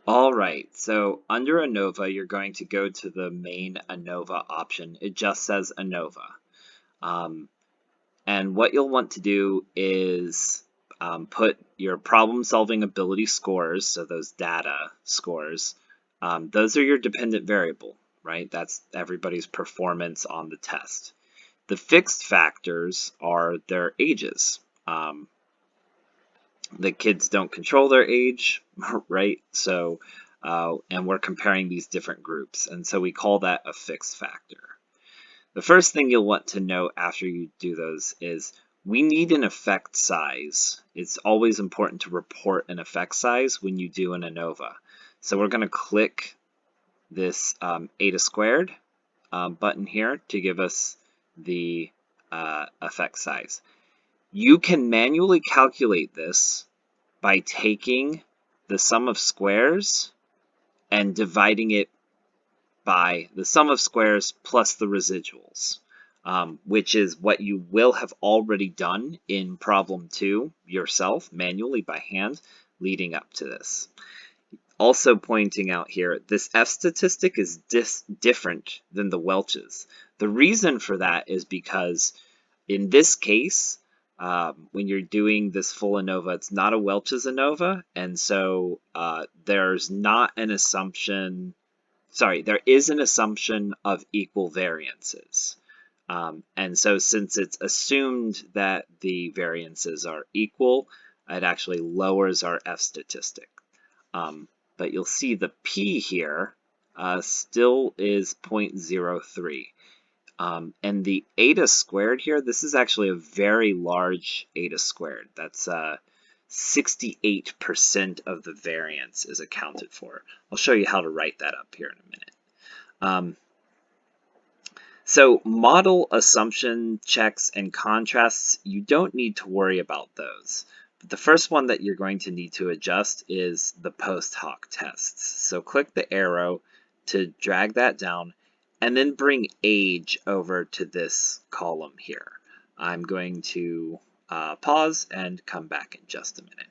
All right, so under ANOVA, you're going to go to the main ANOVA option. It just says ANOVA. Um, and what you'll want to do is put your problem-solving ability scores, so those data scores. Those are your dependent variable, right? That's everybody's performance on the test. The fixed factors are their ages. The kids don't control their age, right? So, and we're comparing these different groups, and so we call that a fixed factor. The first thing you'll want to know after you do those is we need an effect size. It's always important to report an effect size when you do an ANOVA. So we're going to click this eta squared button here to give us the effect size. You can manually calculate this by taking the sum of squares and dividing it by the sum of squares plus the residuals, which is what you will have already done in problem 2 yourself, manually by hand, leading up to this. Also pointing out here, this F statistic is different than the Welch's. The reason for that is because in this case, when you're doing this full ANOVA, it's not a Welch's ANOVA, and so there's not an assumption, sorry, there is an assumption of equal variances. And so since it's assumed that the variances are equal, it actually lowers our F statistic. But you'll see the P here still is 0.03. And the eta squared here, this is actually a very large eta squared. That's 68% of the variance is accounted for. I'll show you how to write that up here in a minute. So model assumption checks and contrasts, you don't need to worry about those. But the first one that you're going to need to adjust is the post hoc tests. So click the arrow to drag that down and then bring age over to this column here. I'm going to pause and come back in just a minute.